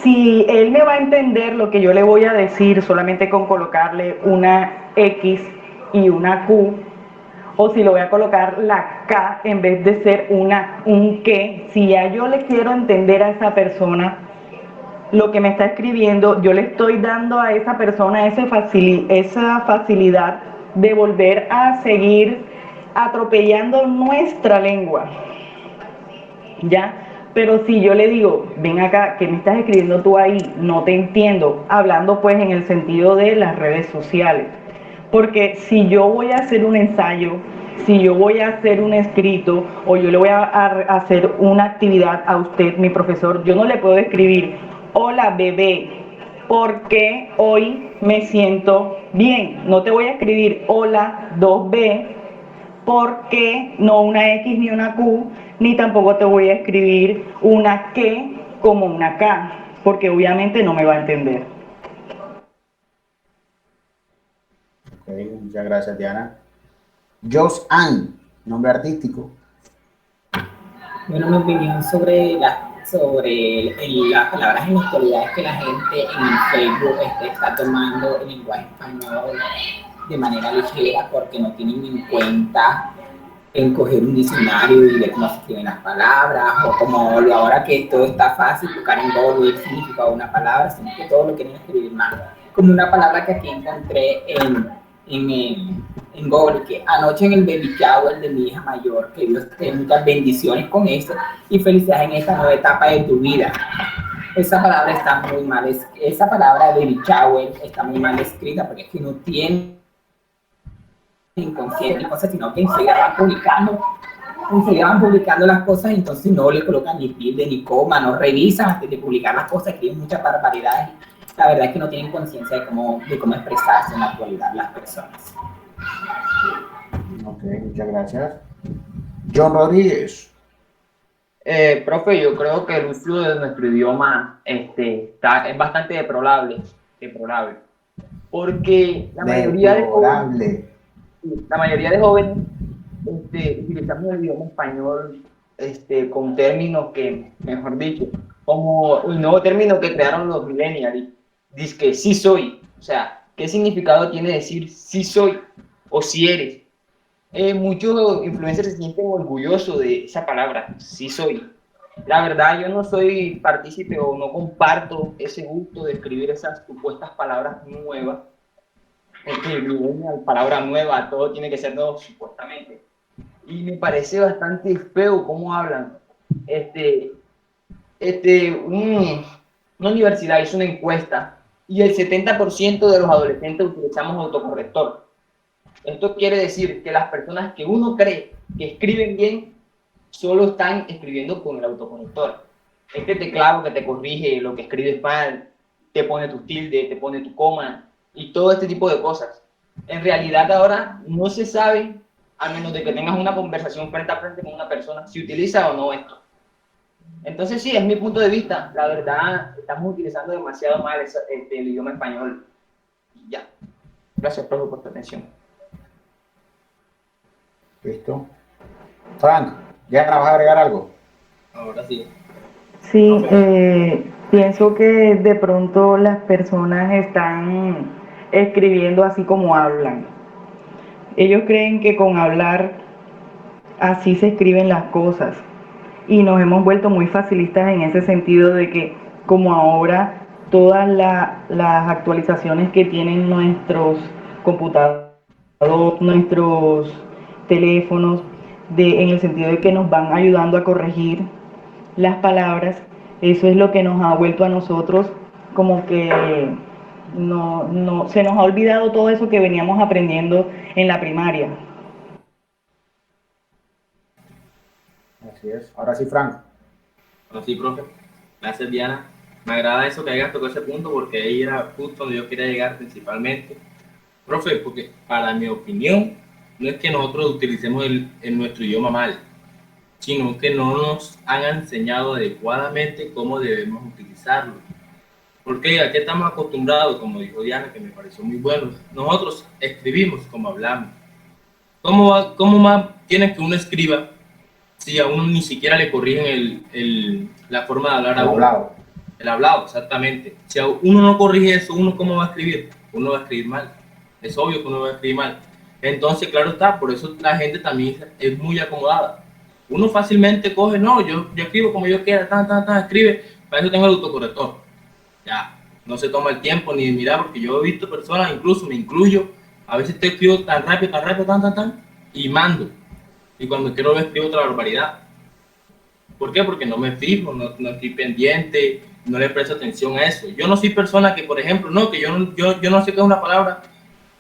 si él me va a entender lo que yo le voy a decir solamente con colocarle una X y una Q, o si le voy a colocar la K en vez de ser un que, si ya yo le quiero entender a esa persona lo que me está escribiendo, yo le estoy dando a esa persona esa facilidad de volver a seguir atropellando nuestra lengua, ¿ya? Pero si yo le digo, ven acá, ¿qué me estás escribiendo tú ahí? No te entiendo, hablando pues en el sentido de las redes sociales, porque si yo voy a hacer un ensayo, si yo voy a hacer un escrito, o yo le voy a hacer una actividad a usted, mi profesor, yo no le puedo escribir, hola bebé, porque hoy me siento bien. No te voy a escribir hola 2B, porque no una X ni una Q, ni tampoco te voy a escribir una que como una K, porque obviamente no me va a entender. Ok, muchas gracias, Diana. Jos Ann, nombre artístico. Bueno, mi opinión sobre las palabras en la actualidad es que la gente en el Facebook está tomando el lenguaje español de manera ligera porque no tienen en cuenta en coger un diccionario y ver cómo se escriben las palabras, o como ahora que todo está fácil, buscar en Google el significado de una palabra, sino que todo lo quieren escribir mal. como una palabra que aquí encontré en Google, que anoche en el baby shower de mi hija mayor, que Dios te dé muchas bendiciones con esto y felicidades en esta nueva etapa de tu vida. Esa palabra está muy mal, esa palabra de baby shower está muy mal escrita porque es que no tiene inconsciente y cosas, sino que enseguida van publicando las cosas, entonces no le colocan ni tilde ni coma, no revisan antes de publicar las cosas, escriben muchas barbaridades. La verdad es que no tienen conciencia de cómo expresarse en la actualidad las personas. Ok, muchas gracias. John Rodríguez. Profe, yo creo que el uso de nuestro idioma es bastante deplorable, porque la mayoría de jóvenes utilizamos el idioma español con términos que, mejor dicho, como un nuevo término que crearon los millennials, dice que sí soy. O sea, ¿qué significado tiene decir sí soy o si eres? Muchos influencers se sienten orgullosos de esa palabra, sí soy. La verdad, yo no soy partícipe o no comparto ese gusto de escribir esas supuestas palabras nuevas. Palabra nueva, todo tiene que ser nuevo supuestamente. Y me parece bastante feo cómo hablan. Una universidad hizo una encuesta y el 70% de los adolescentes utilizamos autocorrector. Esto quiere decir que las personas que uno cree que escriben bien solo están escribiendo con el autocorrector. Este teclado que te corrige lo que escribes mal, te pone tu tilde, te pone tu coma y todo este tipo de cosas. En realidad ahora no se sabe, a menos de que tengas una conversación frente a frente con una persona, si utiliza o no esto. Entonces sí, es mi punto de vista. La verdad, estamos utilizando demasiado mal el idioma español. Ya. Gracias, profe, por tu atención. Listo. Frank, ¿ya vas a agregar algo? Ahora sí. Sí, pienso que de pronto las personas están escribiendo así como hablan. Ellos creen que con hablar así se escriben las cosas y nos hemos vuelto muy facilistas en ese sentido de que como ahora todas las actualizaciones que tienen nuestros computadores, nuestros teléfonos, en el sentido de que nos van ayudando a corregir las palabras, eso es lo que nos ha vuelto a nosotros como que se nos ha olvidado todo eso que veníamos aprendiendo en la primaria. Así es. Ahora sí, Frank. Ahora sí, profe. Gracias, Diana. Me agrada eso que hayas tocado ese punto porque ahí era justo donde yo quería llegar principalmente. Profe, porque para mi opinión, no es que nosotros utilicemos nuestro idioma mal, sino que no nos han enseñado adecuadamente cómo debemos utilizarlo. Porque aquí estamos acostumbrados, como dijo Diana, que me pareció muy bueno, nosotros escribimos como hablamos. ¿Cómo más tiene que uno escriba si a uno ni siquiera le corrigen la forma de hablar a uno? El hablado, exactamente. Si a uno no corrige eso, ¿uno cómo va a escribir? Uno va a escribir mal. Es obvio que uno va a escribir mal. Entonces, claro está, por eso la gente también es muy acomodada. Uno fácilmente coge, no, yo escribo como yo quiera, escribe, para eso tengo el autocorrector. Ya, no se toma el tiempo ni de mirar, porque yo he visto personas, incluso me incluyo, a veces te escribo tan rápido, y mando. Y cuando quiero ver, escribo otra barbaridad. ¿Por qué? Porque no me fijo, no estoy pendiente, no le presto atención a eso. Yo no soy persona que, por ejemplo, no, que yo no sé qué es una palabra,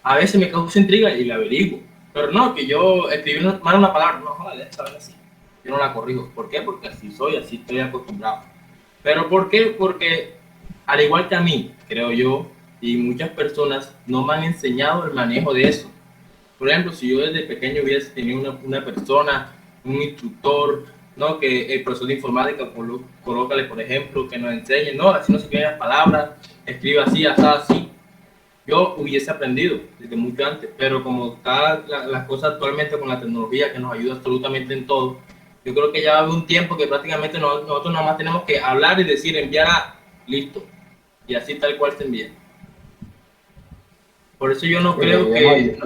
a veces me causa intriga y la averiguo. Pero no, que yo escribí mal una palabra, no, joder, esa vez así. Yo no la corrijo. ¿Por qué? Porque así estoy acostumbrado. ¿Pero por qué? Porque al igual que a mí, creo yo, y muchas personas no me han enseñado el manejo de eso. Por ejemplo, si yo desde pequeño hubiese tenido una persona, un instructor, ¿no? Que el profesor de informática, colócale, por ejemplo, que nos enseñe, no, así no se escriben las palabras, escribe así, así. Yo hubiese aprendido desde mucho antes, pero como está las cosas actualmente con la tecnología que nos ayuda absolutamente en todo, yo creo que ya va a haber un tiempo que prácticamente nosotros nada más tenemos que hablar y decir, enviar listo, y así tal cual se envía. Por eso yo no creo que...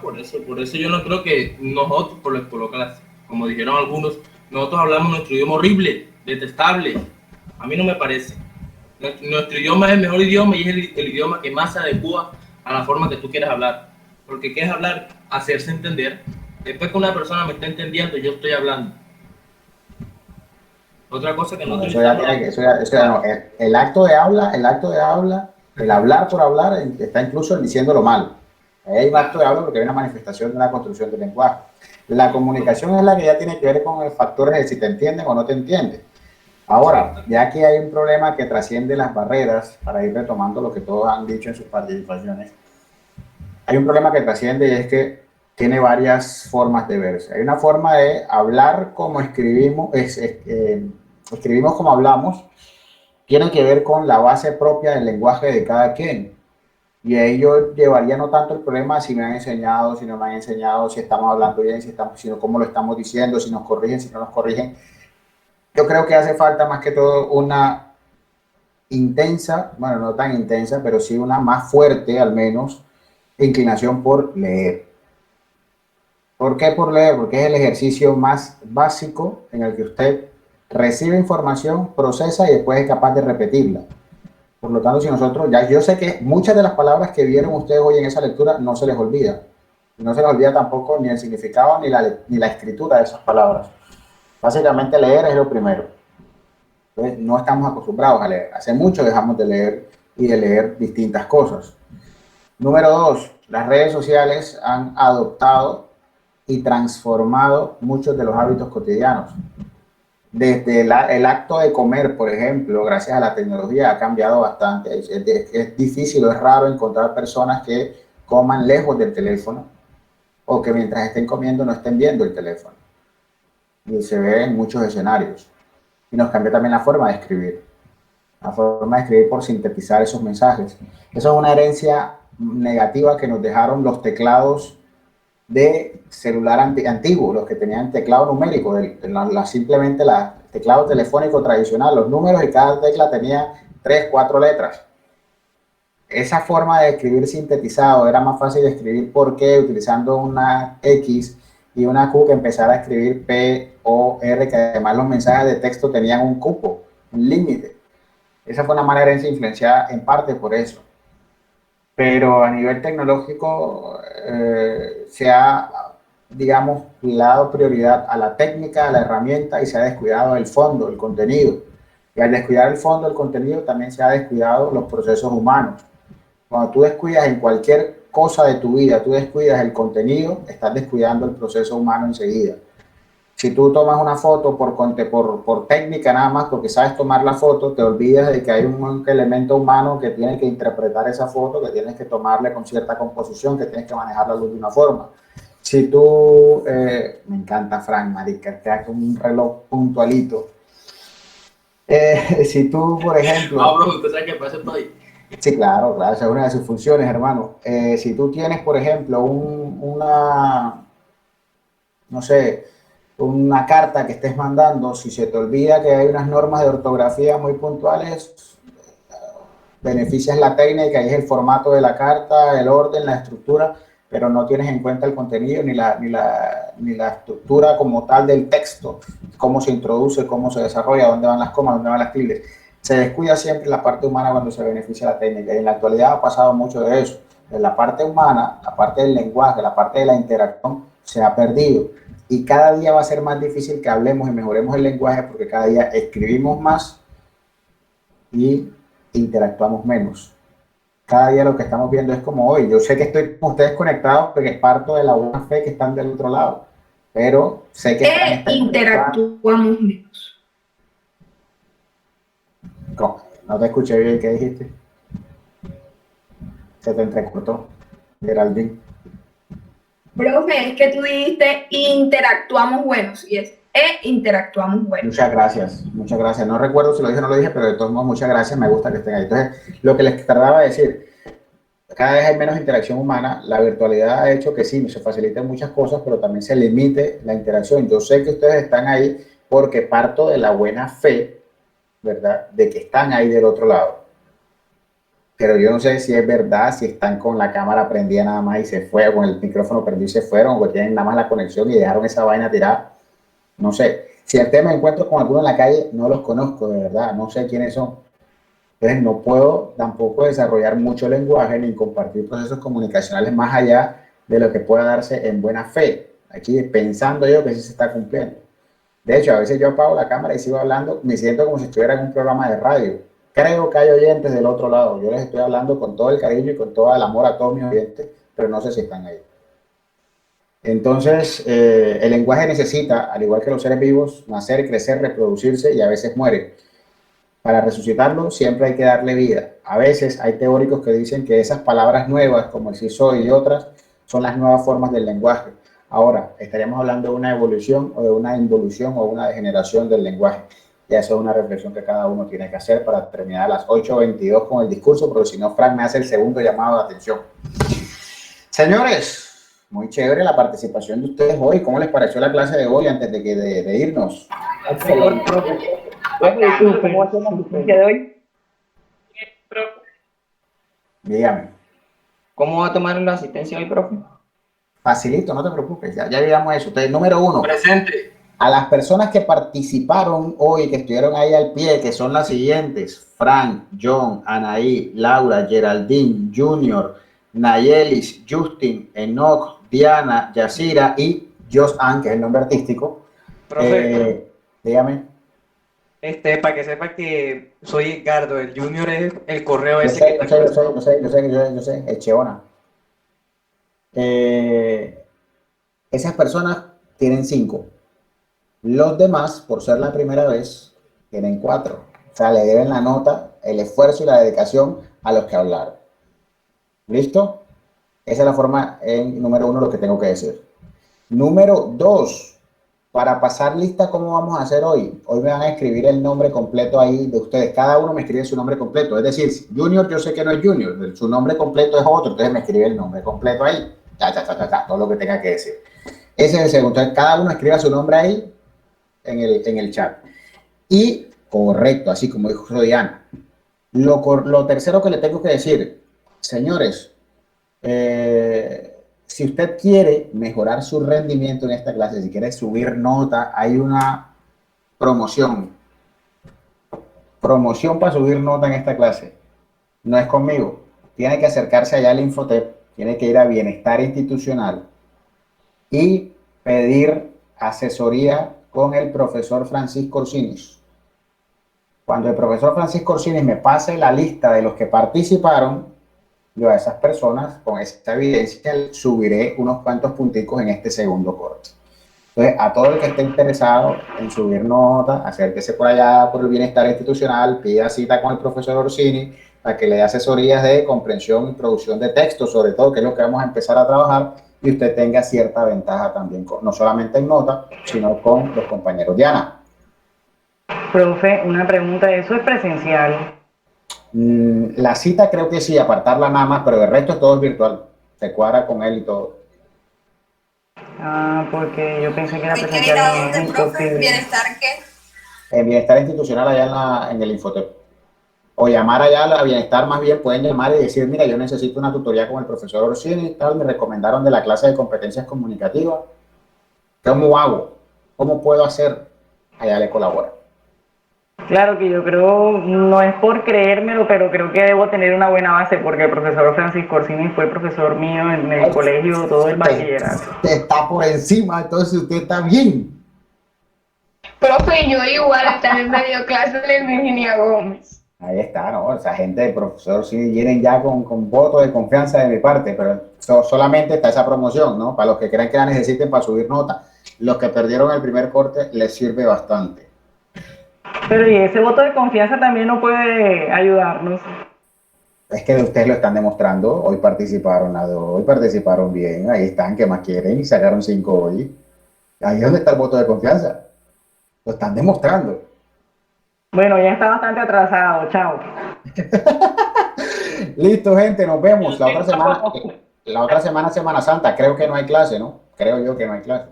Por eso yo no creo que nosotros, por los colocas, como dijeron algunos, nosotros hablamos nuestro idioma horrible, detestable. A mí no me parece. Nuestro idioma es el mejor idioma y es el idioma que más se adecua a la forma que tú quieres hablar. Porque quieres hablar, hacerse entender. Después que una persona me está entendiendo, yo estoy hablando. Otra cosa que no, eso ya tiene que, no, el acto de habla, el hablar por hablar, está incluso diciéndolo mal. Hay un acto de habla porque hay una manifestación de una construcción del lenguaje. La comunicación es la que ya tiene que ver con factores de si te entienden o no te entienden. Ahora, ya aquí hay un problema que trasciende las barreras, para ir retomando lo que todos han dicho en sus participaciones. Hay un problema que trasciende y es que tiene varias formas de verse. Hay una forma de hablar como escribimos, escribimos como hablamos, tiene que ver con la base propia del lenguaje de cada quien. Y ahí yo llevaría no tanto el problema si me han enseñado, si no me han enseñado, si estamos hablando bien, sino cómo lo estamos diciendo, si nos corrigen, si no nos corrigen. Yo creo que hace falta más que todo una intensa, bueno, no tan intensa, pero sí una más fuerte, al menos, inclinación por leer. ¿Por qué por leer? Porque es el ejercicio más básico en el que usted recibe información, procesa y después es capaz de repetirla. Por lo tanto, si nosotros, ya yo sé que muchas de las palabras que vieron ustedes hoy en esa lectura no se les olvida. No se les olvida tampoco ni el significado ni la escritura de esas palabras. Básicamente leer es lo primero. Entonces, no estamos acostumbrados a leer. Hace mucho dejamos de leer y de leer distintas cosas. Número 2, las redes sociales han adoptado y transformado muchos de los hábitos cotidianos. Desde el acto de comer, por ejemplo, gracias a la tecnología ha cambiado bastante. Es difícil o es raro encontrar personas que coman lejos del teléfono o que mientras estén comiendo no estén viendo el teléfono. Y se ve en muchos escenarios. Y nos cambia también la forma de escribir. La forma de escribir por sintetizar esos mensajes. Eso es una herencia negativa que nos dejaron los teclados de celular antiguo, los que tenían teclado numérico, simplemente el teclado telefónico tradicional, los números y cada tecla tenía 3, 4 letras. Esa forma de escribir sintetizado era más fácil de escribir porque utilizando una X y una Q que empezara a escribir P, O, R, que además los mensajes de texto tenían un cupo, un límite. Esa fue una mala herencia influenciada en parte por eso. Pero a nivel tecnológico se ha, digamos, dado prioridad a la técnica, a la herramienta y se ha descuidado el fondo, el contenido. Y al descuidar el fondo, el contenido, también se ha descuidado los procesos humanos. Cuando tú descuidas en cualquier cosa de tu vida, tú descuidas el contenido, estás descuidando el proceso humano enseguida. Si tú tomas una foto por técnica nada más, porque sabes tomar la foto, te olvidas de que hay un elemento humano que tiene que interpretar esa foto, que tienes que tomarle con cierta composición, que tienes que manejar la luz de una forma. Si tú, me encanta Frank, marica, te hace un reloj puntualito. Si tú, por ejemplo... No, bro, ¿usted sabe qué pasa por ahí? Sí, claro, esa es una de sus funciones, hermano. Si tú tienes, por ejemplo, no sé, una carta que estés mandando, si se te olvida que hay unas normas de ortografía muy puntuales, beneficias la técnica y es el formato de la carta, el orden, la estructura, pero no tienes en cuenta el contenido ni la estructura como tal del texto, cómo se introduce, cómo se desarrolla, dónde van las comas, dónde van las tildes. Se descuida siempre la parte humana cuando se beneficia la técnica y en la actualidad ha pasado mucho de eso. De la parte humana, la parte del lenguaje, la parte de la interacción se ha perdido. Y cada día va a ser más difícil que hablemos y mejoremos el lenguaje porque cada día escribimos más y interactuamos menos. Cada día lo que estamos viendo es como hoy. Yo sé que estoy con ustedes conectados porque parto de la buena fe que están del otro lado, pero sé que interactuamos menos. ¿Cómo? No te escuché bien, ¿qué dijiste? Se te entrecortó, Geraldine. Profe, es que tú dijiste interactuamos buenos y es interactuamos buenos. Muchas gracias, muchas gracias. No recuerdo si lo dije o no lo dije, pero de todos modos, muchas gracias, me gusta que estén ahí. Entonces, lo que les trataba de decir, cada vez hay menos interacción humana, la virtualidad ha hecho que sí, se faciliten muchas cosas, pero también se limite la interacción. Yo sé que ustedes están ahí porque parto de la buena fe, ¿verdad?, de que están ahí del otro lado. Pero yo no sé si es verdad, si están con la cámara prendida nada más y se fue, o con el micrófono prendido y se fueron, o tienen nada más la conexión y dejaron esa vaina tirada. No sé. Si el tema encuentro con alguno en la calle, no los conozco, de verdad, no sé quiénes son. Entonces no puedo tampoco desarrollar mucho lenguaje ni compartir procesos comunicacionales más allá de lo que pueda darse en buena fe. Aquí pensando yo que sí se está cumpliendo. De hecho, a veces yo apago la cámara y sigo hablando, me siento como si estuviera en un programa de radio. Creo que hay oyentes del otro lado. Yo les estoy hablando con todo el cariño y con todo el amor a todos mis oyentes, pero no sé si están ahí. Entonces, el lenguaje necesita, al igual que los seres vivos, nacer, crecer, reproducirse y a veces muere. Para resucitarlo siempre hay que darle vida. A veces hay teóricos que dicen que esas palabras nuevas, como el sí soy y otras, son las nuevas formas del lenguaje. Ahora, estaríamos hablando de una evolución o de una involución o una degeneración del lenguaje. Y eso es una reflexión que cada uno tiene que hacer para terminar a las 8:22 con el discurso, porque si no, Frank me hace el segundo llamado de atención. Señores, muy chévere la participación de ustedes hoy. ¿Cómo les pareció la clase de hoy antes de irnos? Excelente. ¿Cómo va a ser la asistencia de hoy? Dígame. ¿Cómo va a tomar la asistencia hoy, profe? Facilito, no te preocupes, ya digamos eso. Entonces, número 1. Presente. A las personas que participaron hoy, que estuvieron ahí al pie, que son las siguientes: Frank, John, Anaí, Laura, Geraldine, Junior, Nayelis, Justin, Enoch, Diana, Yacira y Josan, que es el nombre artístico. Profe, Dígame. para que sepa que soy Edgardo, el Junior es el correo Yo ese sé, que yo sé, el Cheona. Esas personas tienen 5. Los demás, por ser la primera vez, tienen 4. O sea, le deben la nota, el esfuerzo y la dedicación a los que hablaron. ¿Listo? Esa es la forma, en número 1, lo que tengo que decir. Número 2, para pasar lista, ¿cómo vamos a hacer hoy? Hoy me van a escribir el nombre completo ahí de ustedes. Cada uno me escribe su nombre completo. Es decir, Junior, yo sé que no es Junior, su nombre completo es otro, entonces me escribe el nombre completo ahí. Todo lo que tenga que decir. Ese es el segundo. Entonces, cada uno escriba su nombre ahí en el chat. Y correcto, así como dijo Diana. Lo tercero que le tengo que decir, señores, si usted quiere mejorar su rendimiento en esta clase, si quiere subir nota, hay una promoción para subir nota en esta clase. No es conmigo, tiene que acercarse allá al Infotep, tiene que ir a Bienestar Institucional y pedir asesoría con el profesor Francisco Orsinis. Cuando el profesor Francisco Orsinis me pase la lista de los que participaron, yo a esas personas, con esta evidencia, subiré unos cuantos punticos en este segundo corte. Entonces, a todo el que esté interesado en subir nota, acérquese por allá por el Bienestar Institucional, pida cita con el profesor Orsini para que le dé asesorías de comprensión y producción de textos, sobre todo, que es lo que vamos a empezar a trabajar, y usted tenga cierta ventaja también, no solamente en nota, sino con los compañeros. Diana. Profe, una pregunta, ¿eso es presencial? La cita creo que sí, apartarla nada más, pero el resto todo es virtual. Se cuadra con él y todo. Ah, porque yo pensé que era ¿Y qué presencial. irá Y dónde, es profe? imposible. ¿Bienestar qué? En Bienestar Institucional allá en el Infotep. O llamar allá a Bienestar, más bien pueden llamar y decir, mira, yo necesito una tutoría con el profesor Orsini y tal, me recomendaron de la clase de competencias comunicativas. ¿Cómo hago? ¿Cómo puedo hacer? Allá le colabora. Claro que yo creo, no es por creérmelo, pero creo que debo tener una buena base porque el profesor Francisco Orsini fue profesor mío en el colegio, todo el bachillerato. Está por encima, entonces usted está bien. Profe, yo igual también me dio clases de Virginia Gómez. Ahí está, ¿no? Esa gente del profesor sí vienen ya con voto de confianza de mi parte, pero solamente está esa promoción, ¿no? Para los que crean que la necesiten para subir nota. Los que perdieron el primer corte les sirve bastante. Pero y ese voto de confianza también no puede ayudarnos. Es que ustedes lo están demostrando. Hoy participaron bien. Ahí están, ¿qué más quieren? Y sacaron 5 hoy. Ahí es donde está el voto de confianza. Lo están demostrando. Bueno, ya está bastante atrasado. Chao. Listo, gente, nos vemos. La otra semana, Semana Santa. Creo que no hay clase, ¿no? Creo yo que no hay clase.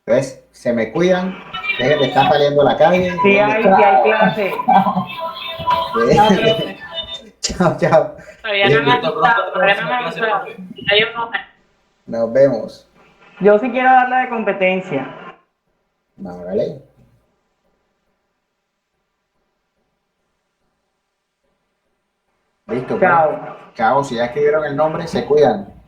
Entonces, se me cuidan. Dejen de estar saliendo a la calle. Sí hay clase. Chao, chao. Nos vemos. Yo sí quiero darle de competencia. Vale. Listo, pues. Chao. Chao, si ya escribieron el nombre, se cuidan.